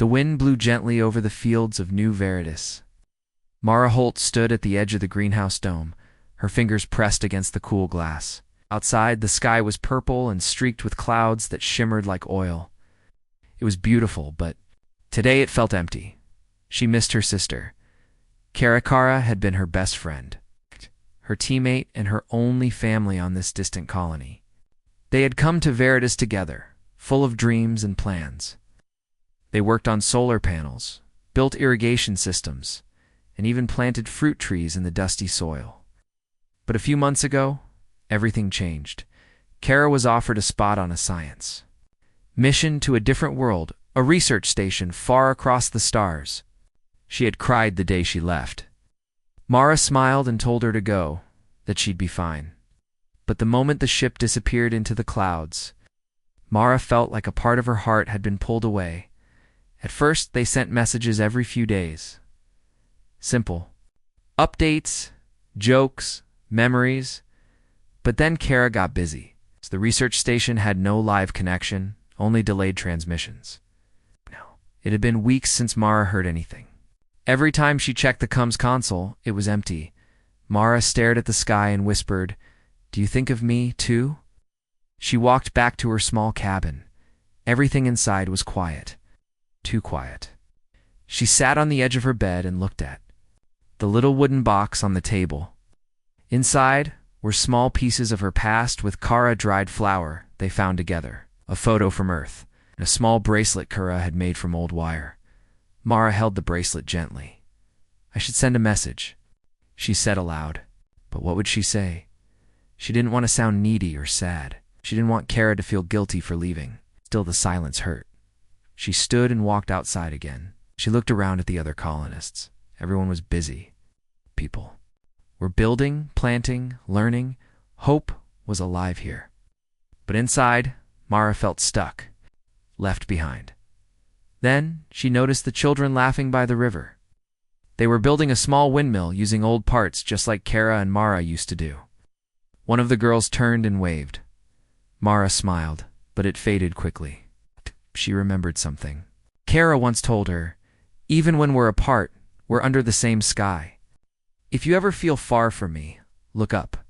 The wind blew gently over the fields of New Veritas. Mara Holt stood at the edge of the greenhouse dome, her fingers pressed against the cool glass. Outside, the sky was purple and streaked with clouds that shimmered like oil. It was beautiful, but today it felt empty. She missed her sister. Kara had been her best friend, her teammate and her only family on this distant colony. They had come to Veritas together, full of dreams and plans. They worked on solar panels, built irrigation systems, and even planted fruit trees in the dusty soil. But a few months ago, everything changed. Kara was offered a spot on a science mission to a different world, a research station far across the stars. She had cried the day she left. Mara smiled and told her to go, that she'd be fine. But the moment the ship disappeared into the clouds, Mara felt like a part of her heart had been pulled away. At first, they sent messages every few days. Simple. Updates, jokes, memories. But then Kara got busy. The research station had no live connection, only delayed transmissions. No, it had been weeks since Mara heard anything. Every time she checked the comms console, it was empty. Mara stared at the sky and whispered, "Do you think of me, too?" She walked back to her small cabin. Everything inside was quiet. Too quiet. She sat on the edge of her bed and looked at the little wooden box on the table. Inside were small pieces of her past with Kara dried flower they found together, a photo from Earth, and a small bracelet Kara had made from old wire. Mara held the bracelet gently. "I should send a message," she said aloud. But what would she say? She didn't want to sound needy or sad. She didn't want Kara to feel guilty for leaving. Still, the silence hurt. She stood and walked outside again. She looked around at the other colonists. Everyone was busy. People were building, planting, learning. Hope was alive here. But inside, Mara felt stuck, left behind. Then she noticed the children laughing by the river. They were building a small windmill using old parts just like Kara and Mara used to do. One of the girls turned and waved. Mara smiled, but it faded quickly. She remembered something. Kara once told her, "Even when we're apart, we're under the same sky. If you ever feel far from me, look up."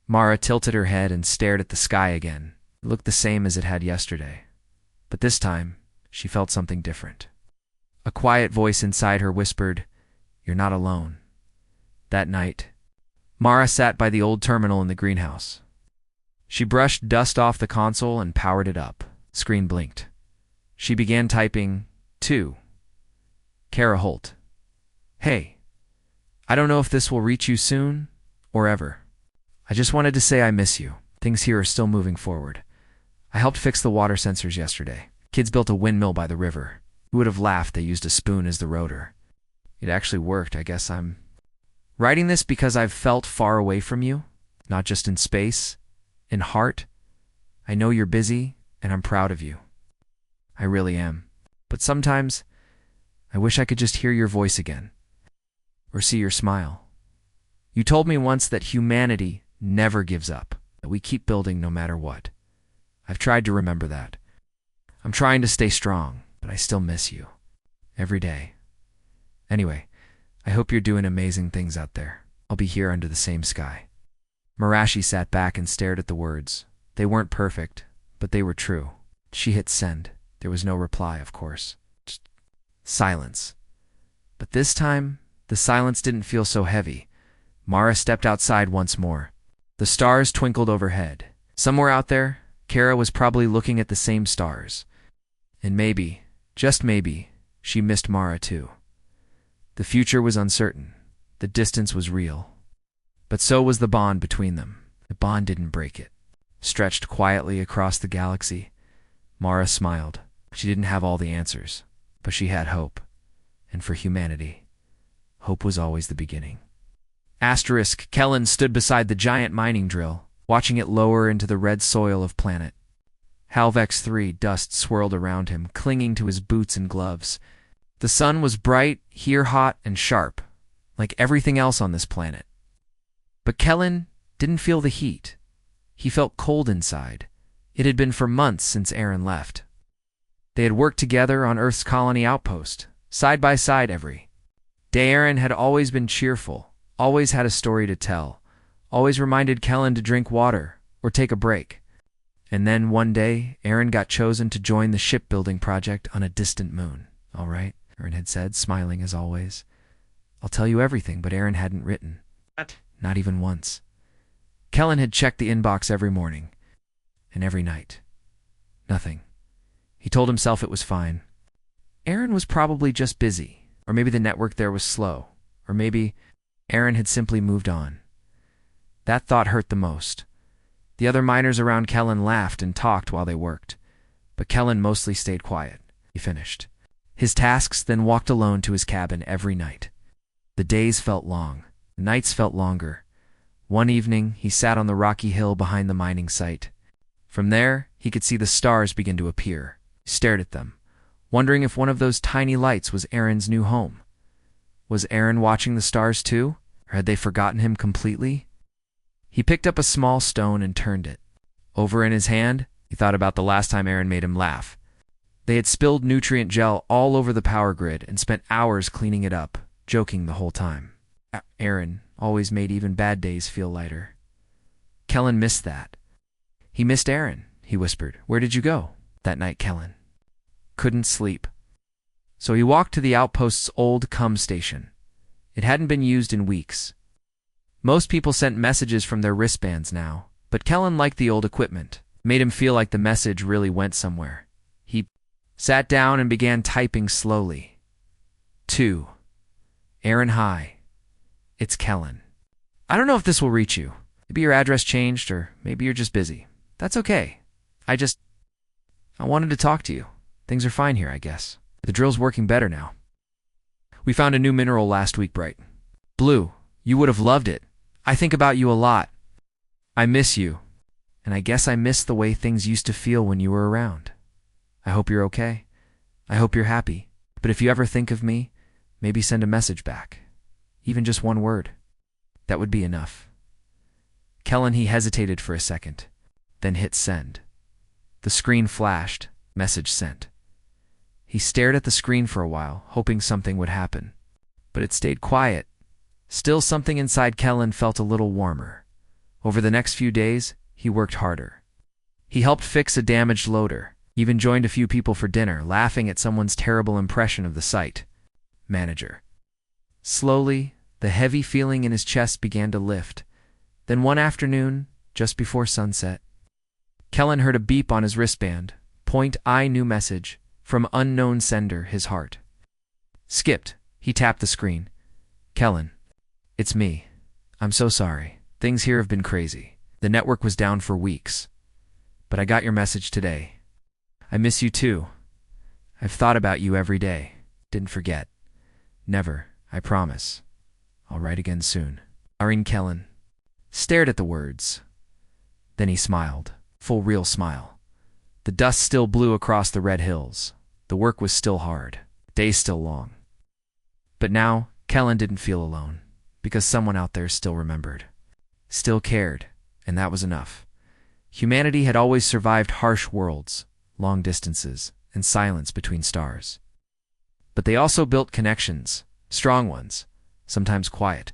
Mara tilted her head and stared at the sky again. It looked the same as it had yesterday. But this time, she felt something different. A quiet voice inside her whispered, "You're not alone." That night, Mara sat by the old terminal in the greenhouse. She brushed dust off the console and powered it up. Screen blinked. She began typing, 2. Kara Holt. "Hey, I don't know if this will reach you soon or ever. I just wanted to say I miss you. Things here are still moving forward. I helped fix the water sensors yesterday. Kids built a windmill by the river. Who would have laughed they used a spoon as the rotor? It actually worked. I guess I'm writing this because I've felt far away from you, not just in space, in heart. I know you're busy, and I'm proud of you. I really am. But sometimes, I wish I could just hear your voice again, or see your smile. You told me once that humanity never gives up, that we keep building no matter what. I've tried to remember that. I'm trying to stay strong, but I still miss you. Every day. Anyway, I hope you're doing amazing things out there. I'll be here under the same sky." Marashi sat back and stared at the words. They weren't perfect, but they were true. She hit send. There was no reply, of course. Just silence. But this time, the silence didn't feel so heavy. Mara stepped outside once more. The stars twinkled overhead. Somewhere out there, Kara was probably looking at the same stars. And maybe, just maybe, she missed Mara too. The future was uncertain. The distance was real. But so was the bond between them. The bond didn't break it. Stretched quietly across the galaxy, Mara smiled. She didn't have all the answers, but she had hope. And for humanity, hope was always the beginning. Kellen stood beside the giant mining drill, watching it lower into the red soil of planet. Halvex 3 dust swirled around him, clinging to his boots and gloves. The sun was bright, here hot and sharp, like everything else on this planet. But Kellen didn't feel the heat. He felt cold inside. It had been for months since Aaron left. They had worked together on Earth's colony outpost, side by side every day. Aaron had always been cheerful, always had a story to tell, always reminded Kellen to drink water or take a break. And then one day, Aaron got chosen to join the shipbuilding project on a distant moon. "All right," Aaron had said, smiling as always. "I'll tell you everything," but Aaron hadn't written. Not even once. Kellen had checked the inbox every morning and every night. Nothing. He told himself it was fine. Aaron was probably just busy, or maybe the network there was slow, or maybe Aaron had simply moved on. That thought hurt the most. The other miners around Kellen laughed and talked while they worked, but Kellen mostly stayed quiet. He finished his tasks, then walked alone to his cabin every night. The days felt long. The nights felt longer. One evening, he sat on the rocky hill behind the mining site. From there, he could see the stars begin to appear. He stared at them, wondering if one of those tiny lights was Aaron's new home. Was Aaron watching the stars too, or had they forgotten him completely? He picked up a small stone and turned it. Over in his hand, he thought about the last time Aaron made him laugh. They had spilled nutrient gel all over the power grid and spent hours cleaning it up, joking the whole time. Aaron always made even bad days feel lighter. Kellen missed that. He missed Aaron, he whispered. "Where did you go?" That night, Kellen couldn't sleep. So he walked to the outpost's old cum station. It hadn't been used in weeks. Most people sent messages from their wristbands now, but Kellen liked the old equipment. It made him feel like the message really went somewhere. He sat down and began typing slowly. 2. Aaron, hi. It's Kellen. I don't know if this will reach you. Maybe your address changed, or maybe you're just busy. That's okay. I wanted to talk to you. Things are fine here, I guess. The drill's working better now. We found a new mineral last week, Bright. Blue. You would have loved it. I think about you a lot. I miss you. And I guess I miss the way things used to feel when you were around. I hope you're okay. I hope you're happy. But if you ever think of me, maybe send a message back. Even just one word. That would be enough. Kellen, he hesitated for a second, then hit send. The screen flashed. Message sent. He stared at the screen for a while, hoping something would happen. But it stayed quiet. Still, something inside Kellen felt a little warmer. Over the next few days, he worked harder. He helped fix a damaged loader, even joined a few people for dinner, laughing at someone's terrible impression of the site. Manager. Slowly, the heavy feeling in his chest began to lift. Then one afternoon, just before sunset, Kellen heard a beep on his wristband. New message. From unknown sender, his heart skipped. He tapped the screen. Kellen. It's me. I'm so sorry. Things here have been crazy. The network was down for weeks. But I got your message today. I miss you too. I've thought about you every day. Didn't forget. Never, I promise. I'll write again soon. Aaron. Kellen stared at the words. Then he smiled. Full real smile. The dust still blew across the red hills. The work was still hard. Days still long. But now, Kellen didn't feel alone, because someone out there still remembered. Still cared, and that was enough. Humanity had always survived harsh worlds, long distances, and silence between stars. But they also built connections, strong ones, sometimes quiet,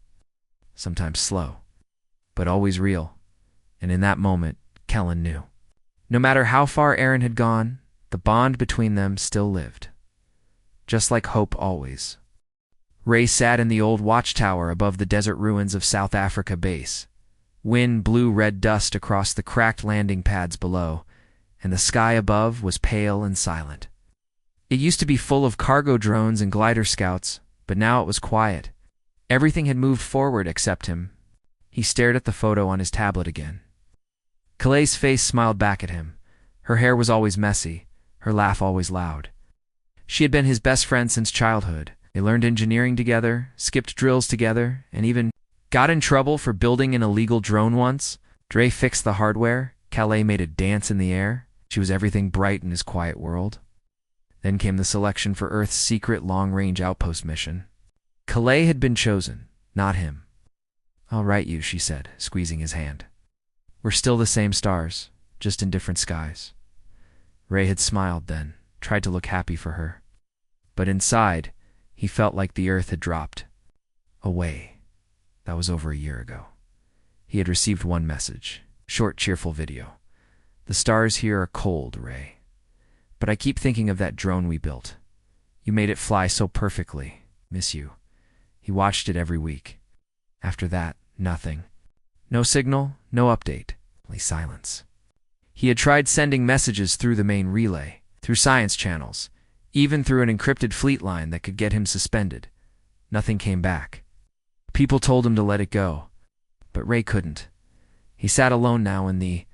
sometimes slow, but always real. And in that moment, Kellen knew. No matter how far Aaron had gone, the bond between them still lived. Just like hope always. Ray sat in the old watchtower above the desert ruins of South Africa base. Wind blew red dust across the cracked landing pads below, and the sky above was pale and silent. It used to be full of cargo drones and glider scouts, but now it was quiet. Everything had moved forward except him. He stared at the photo on his tablet again. Kale's face smiled back at him. Her hair was always messy, her laugh always loud. She had been his best friend since childhood. They learned engineering together, skipped drills together, and even got in trouble for building an illegal drone once. Dre fixed the hardware. Kale made a dance in the air. She was everything bright in his quiet world. Then came the selection for Earth's secret long-range outpost mission. Kale had been chosen, not him. "I'll write you," she said, squeezing his hand. "We're still the same stars, just in different skies." Ray had smiled then, tried to look happy for her. But inside, he felt like the earth had dropped away. That was over a year ago. He had received one message. Short, cheerful video. The stars here are cold, Ray. But I keep thinking of that drone we built. You made it fly so perfectly. Miss you. He watched it every week. After that, nothing. No signal, no update. Only silence. He had tried sending messages through the main relay, through science channels, even through an encrypted fleet line that could get him suspended. Nothing came back. People told him to let it go, but Ray couldn't. He sat alone now in the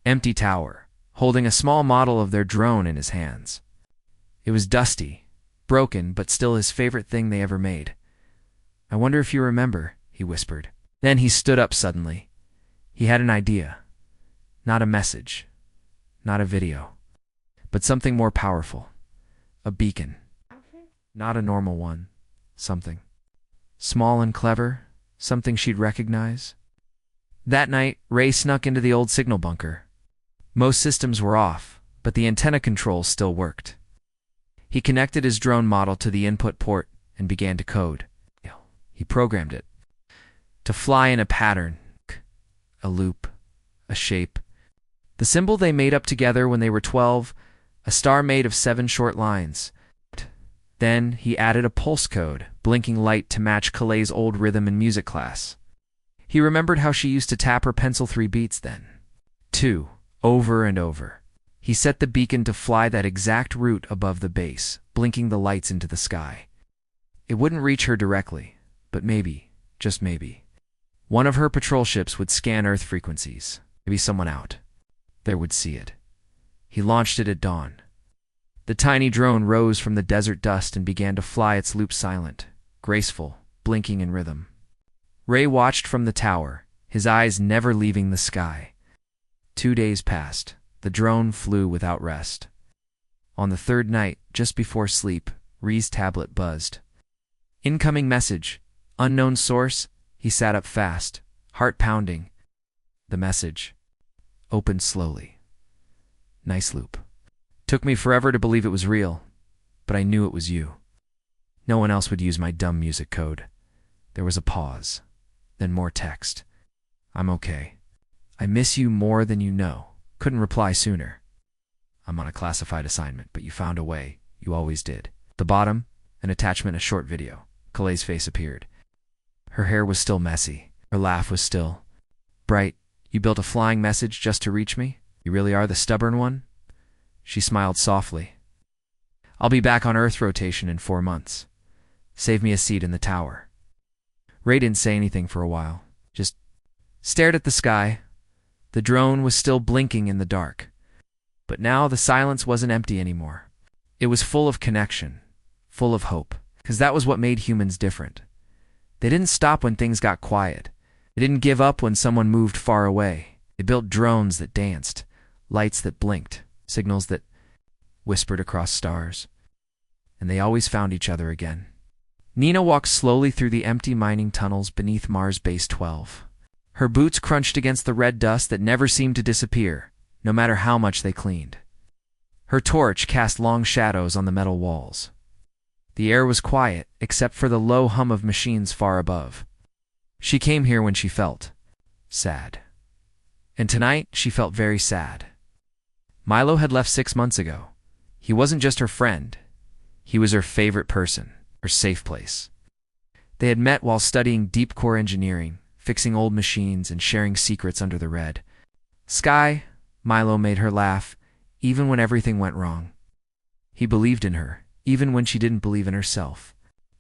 empty tower, holding a small model of their drone in his hands. It was dusty, broken, but still his favorite thing they ever made. I wonder if you remember, he whispered. Then he stood up suddenly. He had an idea. Not a message, not a video, but something more powerful. A beacon. Not a normal one. Something. Small and clever, something she'd recognize. That night, Ray snuck into the old signal bunker. Most systems were off, but the antenna controls still worked. He connected his drone model to the input port and began to code. He programmed it to fly in a pattern, a loop, a shape. The symbol they made up together when they were 12, a star made of 7 short lines. Then he added a pulse code, blinking light to match Kaleigh's old rhythm in music class. He remembered how she used to tap her pencil 3 beats then. 2, over and over. He set the beacon to fly that exact route above the base, blinking the lights into the sky. It wouldn't reach her directly, but maybe, just maybe, one of her patrol ships would scan Earth frequencies. Maybe someone out there would see it. He launched it at dawn. The tiny drone rose from the desert dust and began to fly its loop silent, graceful, blinking in rhythm. Ray watched from the tower, his eyes never leaving the sky. 2 days passed. The drone flew without rest. On the 3rd night, just before sleep, Ray's tablet buzzed. Incoming message. Unknown source. He sat up fast, heart pounding. The message opened slowly. Nice loop. Took me forever to believe it was real, but I knew it was you. No one else would use my dumb music code. There was a pause, then more text. I'm okay. I miss you more than you know. Couldn't reply sooner. I'm on a classified assignment, but you found a way. You always did. At the bottom, an attachment, a short video. Kaleigh's face appeared. Her hair was still messy. Her laugh was still bright. You built a flying message just to reach me? You really are the stubborn one? She smiled softly. I'll be back on Earth rotation in 4 months. Save me a seat in the tower. Ray didn't say anything for a while, just stared at the sky. The drone was still blinking in the dark. But now the silence wasn't empty anymore. It was full of connection, full of hope, because that was what made humans different. They didn't stop when things got quiet. They didn't give up when someone moved far away. They built drones that danced, lights that blinked, signals that whispered across stars. And they always found each other again. Nina walked slowly through the empty mining tunnels beneath Mars Base 12. Her boots crunched against the red dust that never seemed to disappear, no matter how much they cleaned. Her torch cast long shadows on the metal walls. The air was quiet, except for the low hum of machines far above. She came here when she felt sad. And tonight, she felt very sad. Milo had left 6 months ago. He wasn't just her friend. He was her favorite person, her safe place. They had met while studying deep core engineering, fixing old machines and sharing secrets under the red sky. Milo made her laugh, even when everything went wrong. He believed in her, even when she didn't believe in herself.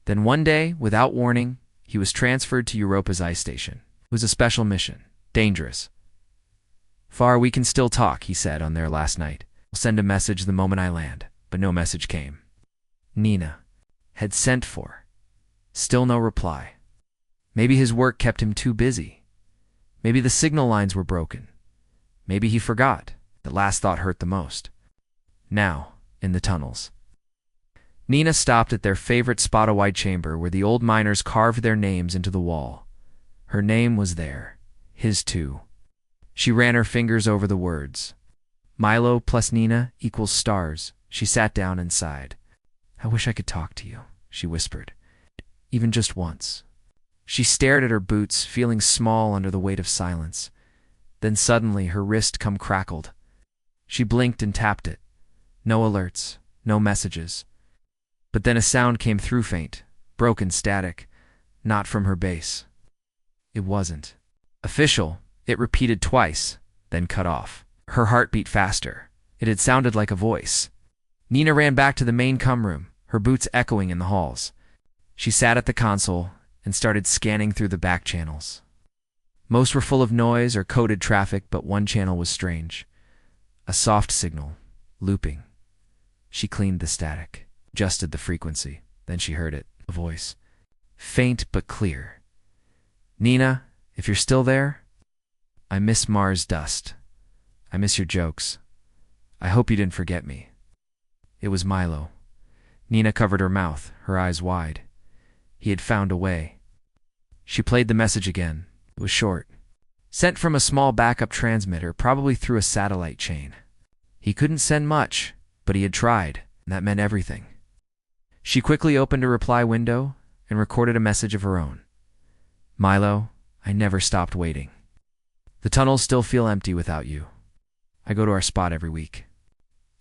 Then one day, without warning, he was transferred to Europa's ice station. It was a special mission. Dangerous. Far, we can still talk, he said on their last night. I'll send a message the moment I land. But no message came. Nina had sent for. Still no reply. Maybe his work kept him too busy. Maybe the signal lines were broken. Maybe he forgot. That last thought hurt the most. Now, in the tunnels. Nina stopped at their favorite spot-a-wide chamber where the old miners carved their names into the wall. Her name was there. His too. She ran her fingers over the words. Milo plus Nina equals stars, She sat down and sighed. I wish I could talk to you, she whispered. Even just once. She stared at her boots, feeling small under the weight of silence. Then suddenly her wrist crackled. She blinked and tapped it. No alerts, no messages. But then a sound came through, faint, broken static, not from her base. It wasn't official. It repeated twice, then cut off. Her heart beat faster. It had sounded like a voice. Nina ran back to the main room, her boots echoing in the halls. She sat at the console and started scanning through the back channels. Most were full of noise or coded traffic, but one channel was strange. A soft signal, looping. She cleaned the static, adjusted the frequency. Then she heard it, a voice. Faint but clear. Nina, if you're still there, I miss Mars dust. I miss your jokes. I hope you didn't forget me. It was Milo. Nina covered her mouth, her eyes wide. He had found a way. She played the message again. It was short. Sent from a small backup transmitter, probably through a satellite chain. He couldn't send much, but he had tried, and that meant everything. She quickly opened a reply window and recorded a message of her own. Milo, I never stopped waiting. The tunnels still feel empty without you. I go to our spot every week.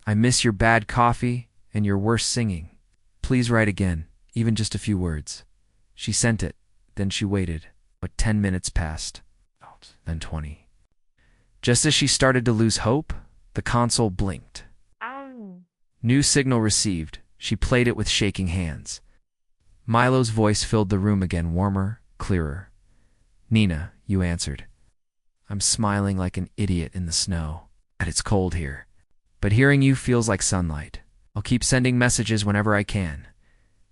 I miss your bad coffee and your worst singing. Please write again, even just a few words. She sent it, then she waited. But 10 minutes passed, then 20. Just as she started to lose hope, the console blinked. New signal received. She played it with shaking hands. Milo's voice filled the room again, warmer, clearer. Nina, you answered. I'm smiling like an idiot in the snow. It's cold here. But hearing you feels like sunlight. I'll keep sending messages whenever I can.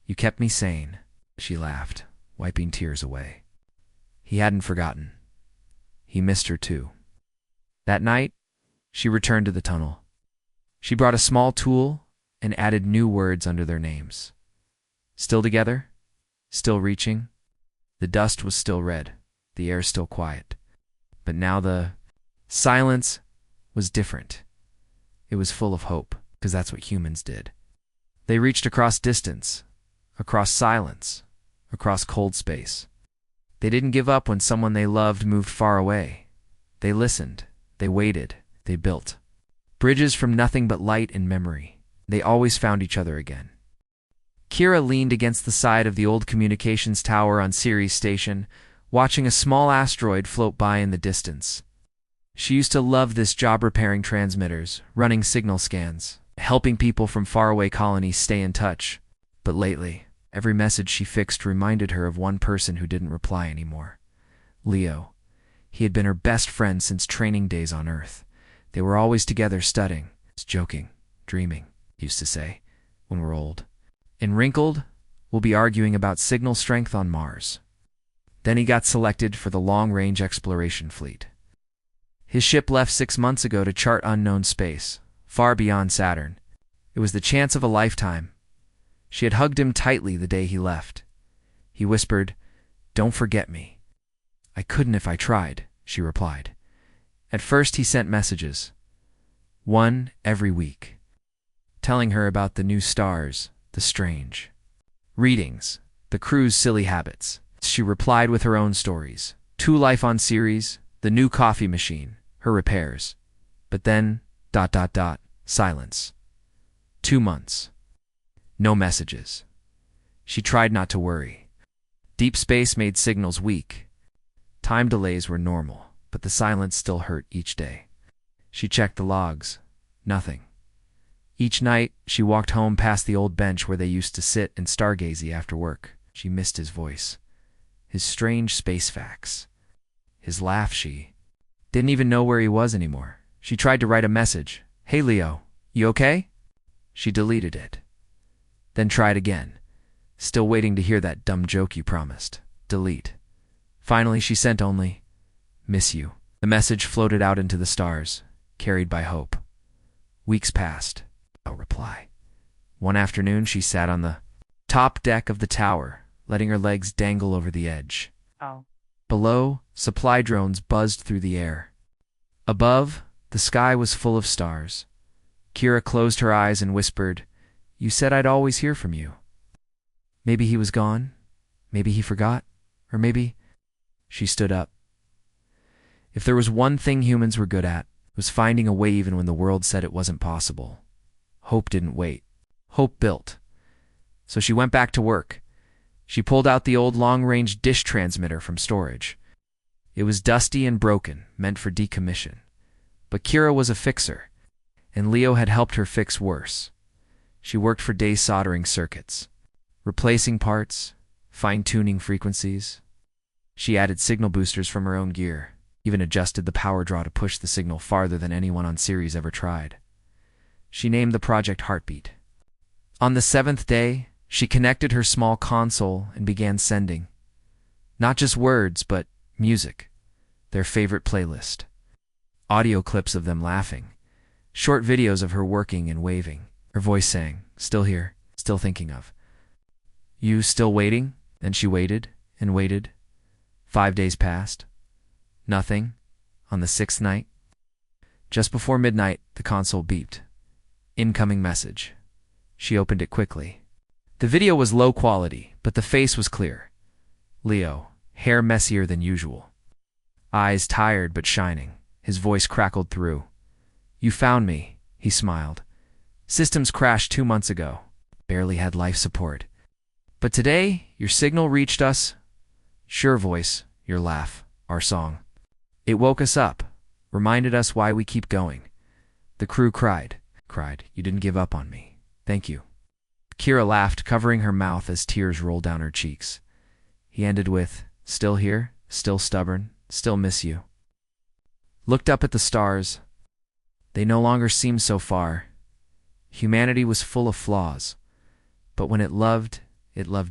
You kept me sane. She laughed, wiping tears away. He hadn't forgotten. He missed her too. That night, she returned to the tunnel. She brought a small tool and added new words under their names. Still together? Still reaching? The dust was still red, the air still quiet. But now the silence was different. It was full of hope, because that's what humans did. They reached across distance, across silence, across cold space. They didn't give up when someone they loved moved far away. They listened, they waited, they built. Bridges from nothing but light and memory. They always found each other again. Kira leaned against the side of the old communications tower on Ceres Station, watching a small asteroid float by in the distance. She used to love this job, repairing transmitters, running signal scans, helping people from faraway colonies stay in touch. But lately, every message she fixed reminded her of one person who didn't reply anymore. Leo. He had been her best friend since training days on Earth. They were always together studying, joking, dreaming, he used to say, when we're old. And wrinkled, we'll be arguing about signal strength on Mars. Then he got selected for the long-range exploration fleet. His ship left 6 months ago to chart unknown space, far beyond Saturn. It was the chance of a lifetime. She had hugged him tightly the day he left. He whispered, "Don't forget me." "I couldn't if I tried," she replied. At first he sent messages, one every week, telling her about the new stars, the strange readings, the crew's silly habits. She replied with her own stories, life on Ceres, the new coffee machine, her repairs. But then, silence. 2 months. No messages. She tried not to worry. Deep space made signals weak. Time delays were normal, but the silence still hurt each day. She checked the logs. Nothing. Each night, she walked home past the old bench where they used to sit and stargaze after work. She missed his voice, his strange space facts, his laugh. She didn't even know where he was anymore. She tried to write a message. "Hey Leo, you okay?" She deleted it. Then tried again, still waiting to hear that dumb joke you promised. Delete. Finally, she sent only, "Miss you." The message floated out into the stars, carried by hope. Weeks passed. No reply. One afternoon, she sat on the top deck of the tower, letting her legs dangle over the edge. Below, supply drones buzzed through the air. Above, the sky was full of stars. Kira closed her eyes and whispered, "You said I'd always hear from you." Maybe he was gone. Maybe he forgot. Or maybe... She stood up. If there was one thing humans were good at, it was finding a way even when the world said it wasn't possible. Hope didn't wait. Hope built. So she went back to work. She pulled out the old long-range dish transmitter from storage. It was dusty and broken, meant for decommission. But Kira was a fixer, and Leo had helped her fix worse. She worked for days soldering circuits, replacing parts, fine-tuning frequencies. She added signal boosters from her own gear, even adjusted the power draw to push the signal farther than anyone on Ceres ever tried. She named the project Heartbeat. On the 7th day, she connected her small console and began sending. Not just words, but music, their favorite playlist. Audio clips of them laughing, short videos of her working and waving. Her voice sang, "Still here, still thinking of. You still waiting?" And she waited and waited. 5 days passed. Nothing. On the 6th night, just before midnight, the console beeped. Incoming message. She opened it quickly. The video was low quality, but the face was clear. Leo, hair messier than usual. Eyes tired but shining. His voice crackled through. "You found me," he smiled. "Systems crashed 2 months ago. Barely had life support. But today, your signal reached us. Sure voice, your laugh, our song. It woke us up, reminded us why we keep going." The crew cried. "You didn't give up on me. Thank you." Kira laughed, covering her mouth as tears rolled down her cheeks. He ended with, "Still here, still stubborn, still miss you." Looked up at the stars. They no longer seemed so far. Humanity was full of flaws, but when it loved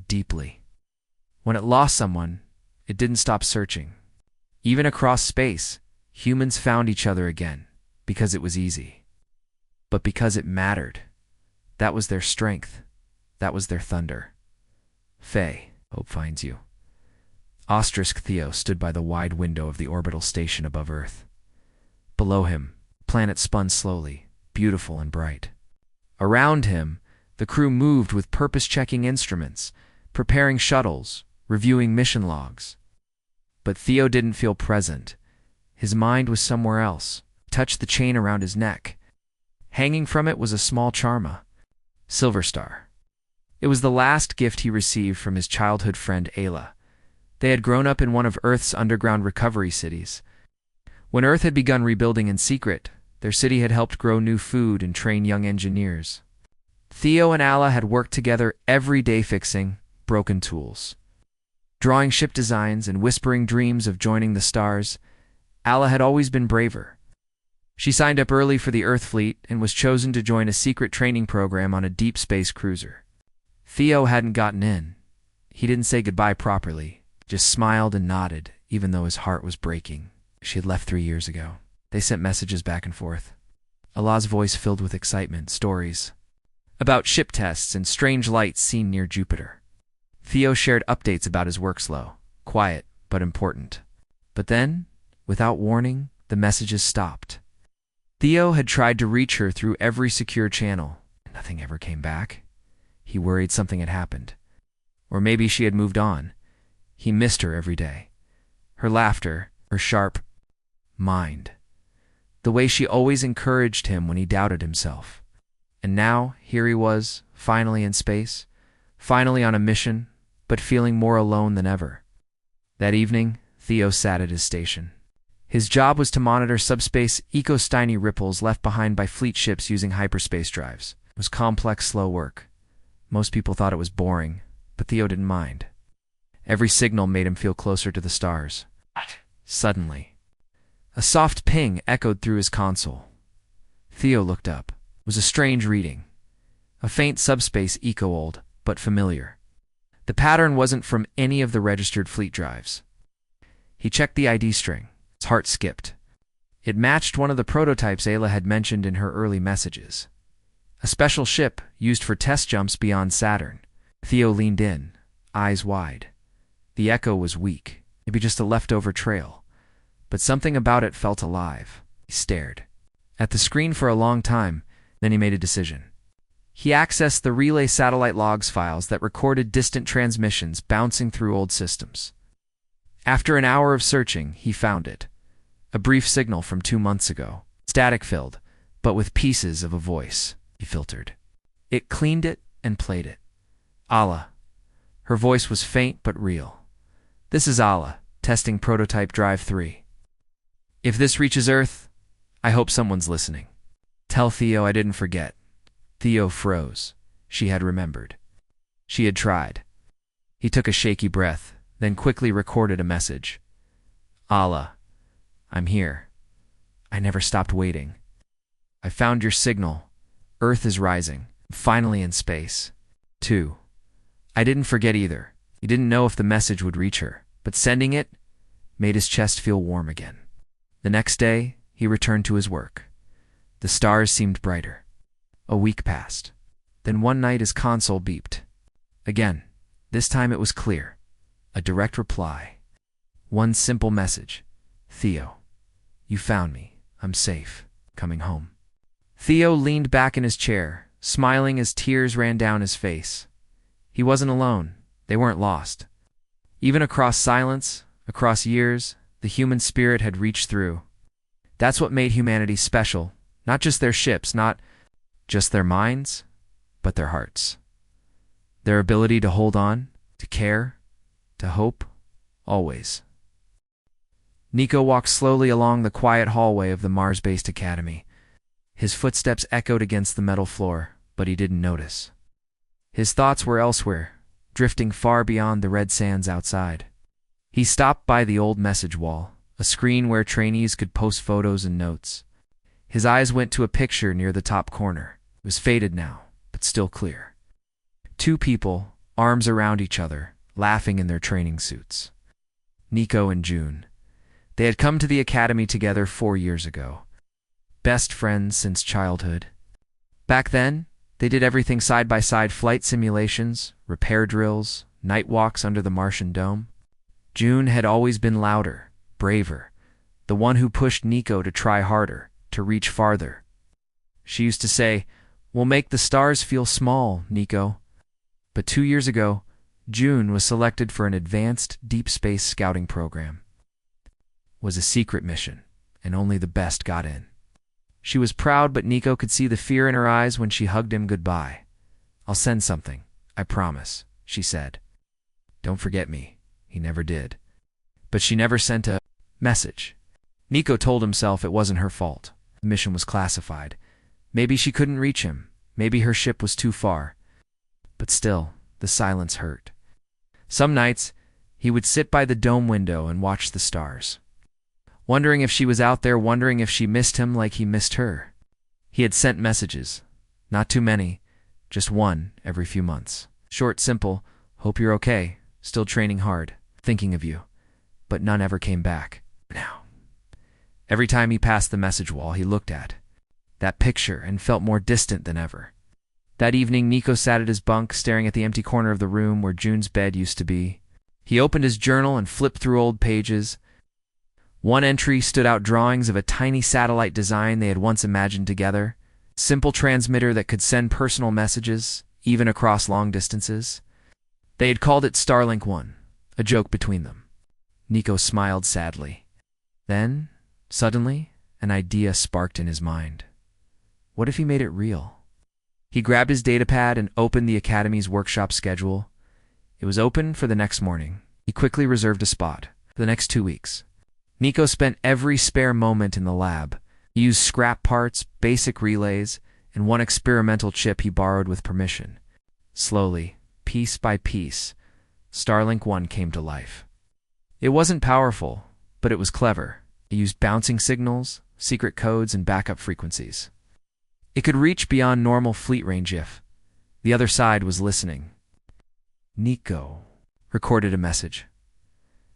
deeply. When it lost someone, it didn't stop searching. Even across space, humans found each other again, because it was easy. But because it mattered. That was their strength. That was their thunder. Faye, hope finds you. Asterisk Theo stood by the wide window of the orbital station above Earth. Below him, the planet spun slowly, beautiful and bright. Around him, the crew moved with purpose-checking instruments, preparing shuttles, reviewing mission logs. But Theo didn't feel present. His mind was somewhere else. Touched the chain around his neck. Hanging from it was a small charma. Silver Star. It was the last gift he received from his childhood friend Ayla. They had grown up in one of Earth's underground recovery cities. When Earth had begun rebuilding in secret, their city had helped grow new food and train young engineers. Theo and Alla had worked together every day fixing broken tools. Drawing ship designs and whispering dreams of joining the stars, Alla had always been braver. She signed up early for the Earth fleet and was chosen to join a secret training program on a deep space cruiser. Theo hadn't gotten in. He didn't say goodbye properly, just smiled and nodded, even though his heart was breaking. She had left 3 years ago. They sent messages back and forth. Allah's voice filled with excitement, stories about ship tests and strange lights seen near Jupiter. Theo shared updates about his work slow, quiet, but important. But then, without warning, the messages stopped. Theo had tried to reach her through every secure channel. Nothing ever came back. He worried something had happened. Or maybe she had moved on. He missed her every day. Her laughter, her sharp mind. The way she always encouraged him when he doubted himself. And now, here he was, finally in space, finally on a mission, but feeling more alone than ever. That evening, Theo sat at his station. His job was to monitor subspace eco-stiny ripples left behind by fleet ships using hyperspace drives. It was complex, slow work. Most people thought it was boring, but Theo didn't mind. Every signal made him feel closer to the stars. Suddenly, a soft ping echoed through his console. Theo looked up. It was a strange reading. A faint subspace echo, old, but familiar. The pattern wasn't from any of the registered fleet drives. He checked the ID string. His heart skipped. It matched one of the prototypes Ayla had mentioned in her early messages. A special ship used for test jumps beyond Saturn. Theo leaned in, eyes wide. The echo was weak, maybe just a leftover trail, but something about it felt alive. He stared at the screen for a long time, Then he made a decision. He accessed the relay satellite logs files that recorded distant transmissions bouncing through old systems. After an hour of searching, he found it. A brief signal from 2 months ago, static-filled, but with pieces of a voice. He filtered. It cleaned it and played it. Allah. Her voice was faint but real. This is Allah, testing prototype Drive 3. If this reaches Earth, I hope someone's listening. Tell Theo I didn't forget. Theo froze. She had remembered. She had tried. He took a shaky breath, then quickly recorded a message. Allah, I'm here. I never stopped waiting. I found your signal. Earth is rising. I'm finally in space. 2. I didn't forget either. He didn't know if the message would reach her, but sending it made his chest feel warm again. The next day, he returned to his work. The stars seemed brighter. A week passed. Then one night his console beeped. Again, this time it was clear. A direct reply. One simple message. Theo, you found me. I'm safe. Coming home. Theo leaned back in his chair, smiling as tears ran down his face. He wasn't alone. They weren't lost. Even across silence, across years, the human spirit had reached through. That's what made humanity special. Not just their ships, not just their minds, but their hearts. Their ability to hold on, to care, to hope, always. Nico walked slowly along the quiet hallway of the Mars-based academy. His footsteps echoed against the metal floor, but he didn't notice. His thoughts were elsewhere, drifting far beyond the red sands outside. He stopped by the old message wall, a screen where trainees could post photos and notes. His eyes went to a picture near the top corner. It was faded now, but still clear. 2 people, arms around each other, laughing in their training suits. Nico and June. They had come to the academy together 4 years ago. Best friends since childhood. Back then, they did everything side-by-side: flight simulations, repair drills, night walks under the Martian dome. June had always been louder, braver, the one who pushed Nico to try harder, to reach farther. She used to say, "We'll make the stars feel small, Nico." But 2 years ago, June was selected for an advanced deep space scouting program. It was a secret mission, and only the best got in. She was proud, but Nico could see the fear in her eyes when she hugged him goodbye. "I'll send something, I promise," she said. "Don't forget me." He never did. But she never sent a message. Nico told himself it wasn't her fault. The mission was classified. Maybe she couldn't reach him. Maybe her ship was too far. But still, the silence hurt. Some nights, he would sit by the dome window and watch the stars. Wondering if she was out there, wondering if she missed him like he missed her. He had sent messages. Not too many, just one every few months. Short, simple, "Hope you're okay, still training hard, thinking of you." But none ever came back. Now, every time he passed the message wall, he looked at that picture and felt more distant than ever. That evening, Nico sat at his bunk, staring at the empty corner of the room where June's bed used to be. He opened his journal and flipped through old pages. One entry stood out: drawings of a tiny satellite design they had once imagined together. Simple transmitter that could send personal messages, even across long distances. They had called it Starlink 1, a joke between them. Nico smiled sadly. Then, suddenly, an idea sparked in his mind. What if he made it real? He grabbed his datapad and opened the academy's workshop schedule. It was open for the next morning. He quickly reserved a spot for the next 2 weeks. Nico spent every spare moment in the lab. He used scrap parts, basic relays, and one experimental chip he borrowed with permission. Slowly, piece by piece, Starlink 1 came to life. It wasn't powerful, but it was clever. It used bouncing signals, secret codes, and backup frequencies. It could reach beyond normal fleet range if the other side was listening. Nico recorded a message.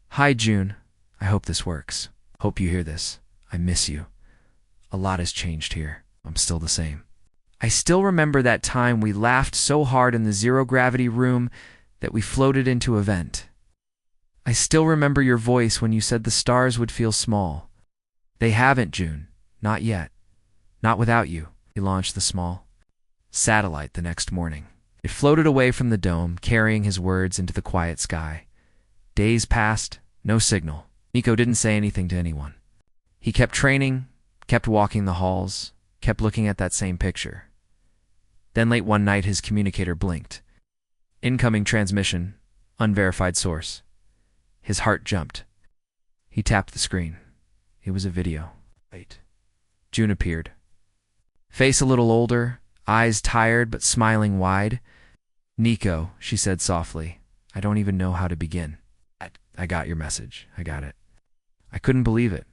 "Hi, June. I hope this works. Hope you hear this. I miss you. A lot has changed here. I'm still the same. I still remember that time we laughed so hard in the zero-gravity room that we floated into a vent. I still remember your voice when you said the stars would feel small. They haven't, June. Not yet. Not without you. He launched the small satellite the next morning. It floated away from the dome, carrying his words into the quiet sky. Days passed, no signal. Nico didn't say anything to anyone. He kept training, kept walking the halls, kept looking at that same picture. Then late one night his communicator blinked. Incoming transmission, unverified source. His heart jumped. He tapped the screen. It was a video. Wait. June appeared. Face a little older, eyes tired but smiling wide. "Nico," she said softly, "I don't even know how to begin. I got your message. I got it. I couldn't believe it.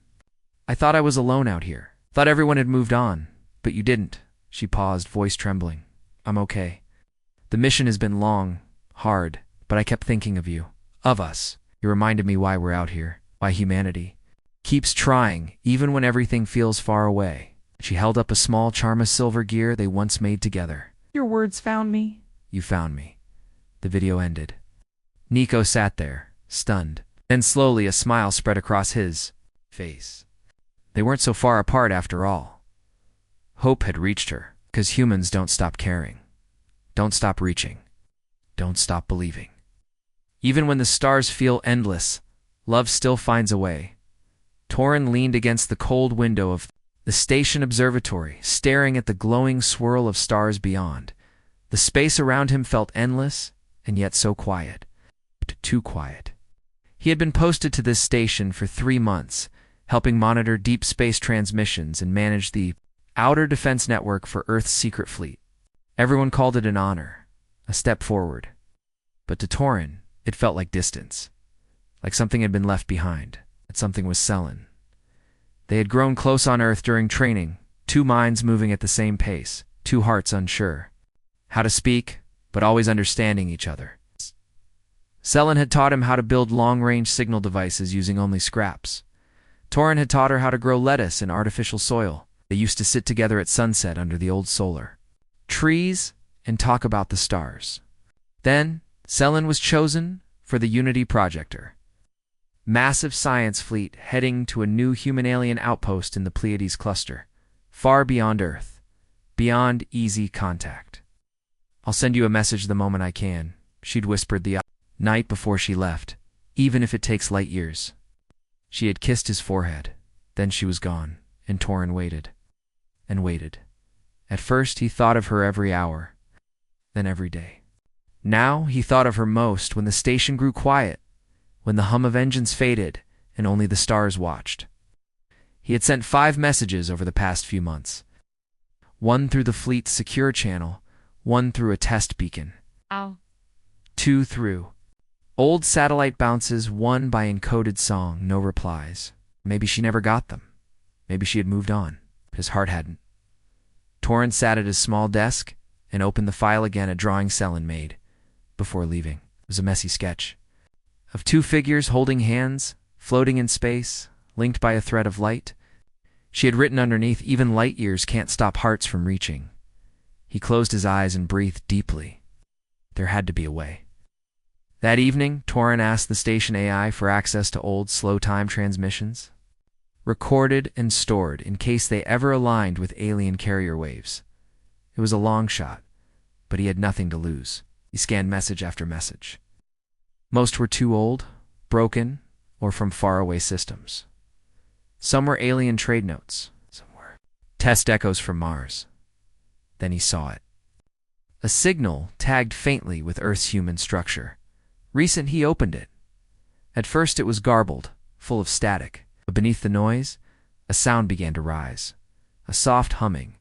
I thought I was alone out here. Thought everyone had moved on, but you didn't." She paused, voice trembling. "I'm okay. The mission has been long, hard, but I kept thinking of you, of us. You reminded me why we're out here, why humanity keeps trying, even when everything feels far away." She held up a small Charma silver gear they once made together. "Your words found me." "You found me." The video ended. Nico sat there, stunned. Then slowly a smile spread across his face. They weren't so far apart after all. Hope had reached her, because humans don't stop caring. Don't stop reaching. Don't stop believing. Even when the stars feel endless, love still finds a way. Torin leaned against the cold window of the station observatory, staring at the glowing swirl of stars beyond. The space around him felt endless, and yet so quiet. Too quiet. He had been posted to this station for 3 months, helping monitor deep space transmissions and manage the outer defense network for Earth's secret fleet. Everyone called it an honor, a step forward. But to Torin, it felt like distance, like something had been left behind, that something was Selen. They had grown close on Earth during training, 2 minds moving at the same pace, 2 hearts unsure how to speak, but always understanding each other. Selen had taught him how to build long-range signal devices using only scraps. Torin had taught her how to grow lettuce in artificial soil. They used to sit together at sunset under the old solar trees and talk about the stars. Then, Selen was chosen for the Unity Projector, massive science fleet heading to a new human-alien outpost in the Pleiades cluster, far beyond Earth, beyond easy contact. "I'll send you a message the moment I can," she'd whispered the night before she left, "even if it takes light years." She had kissed his forehead. Then she was gone, and Torin waited. And waited. At first he thought of her every hour, then every day. Now he thought of her most when the station grew quiet, when the hum of engines faded and only the stars watched. He had sent 5 messages over the past few months. 1 through the fleet's secure channel, 1 through a test beacon. 2 through old satellite bounces, 1 by encoded song, no replies. Maybe she never got them. Maybe she had moved on. His heart hadn't. Torin sat at his small desk and opened the file again, a drawing Selen made before leaving. It was a messy sketch of 2 figures holding hands, floating in space, linked by a thread of light. She had written underneath, "Even light years can't stop hearts from reaching." He closed his eyes and breathed deeply. There had to be a way. That evening, Torin asked the station AI for access to old slow-time transmissions, recorded and stored in case they ever aligned with alien carrier waves. It was a long shot, but he had nothing to lose. He scanned message after message. Most were too old, broken, or from faraway systems. Some were alien trade notes. Some were test echoes from Mars. Then he saw it. A signal tagged faintly with Earth's human structure. Recent, he opened it. At first it was garbled, full of static, but beneath the noise, a sound began to rise. A soft humming.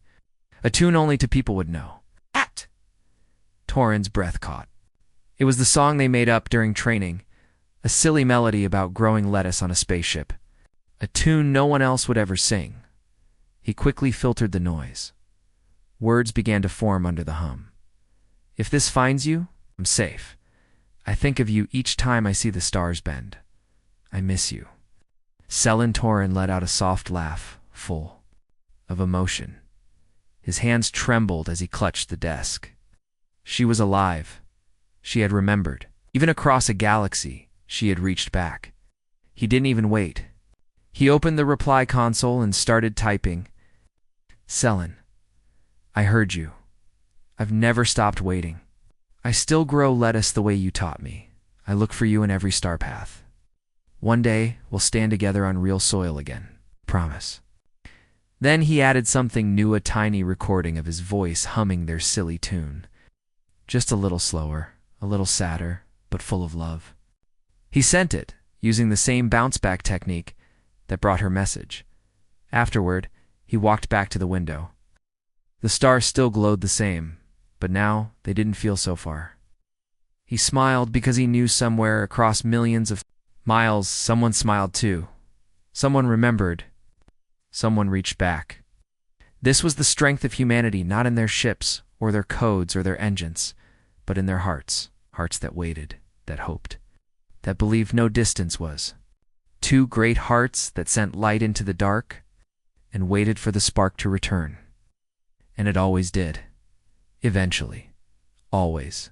A tune only 2 people would know. At! Torin's breath caught. It was the song they made up during training, a silly melody about growing lettuce on a spaceship. A tune no one else would ever sing. He quickly filtered the noise. Words began to form under the hum. "If this finds you, I'm safe. I think of you each time I see the stars bend. I miss you." Selen Torin let out a soft laugh, full of emotion. His hands trembled as he clutched the desk. She was alive. She had remembered. Even across a galaxy, she had reached back. He didn't even wait. He opened the reply console and started typing. "Selen, I heard you. I've never stopped waiting. I still grow lettuce the way you taught me. I look for you in every star path. One day, we'll stand together on real soil again. Promise. Then he added something new, a tiny recording of his voice humming their silly tune. Just a little slower, a little sadder, but full of love. He sent it, using the same bounce-back technique that brought her message. Afterward, he walked back to the window. The stars still glowed the same, but now they didn't feel so far. He smiled because he knew somewhere across millions of miles someone smiled too. Someone remembered. Someone reached back. This was the strength of humanity, not in their ships or their codes or their engines, but in their hearts. Hearts that waited, that hoped, that believed no distance was. Two great hearts that sent light into the dark and waited for the spark to return. And it always did. Eventually. Always.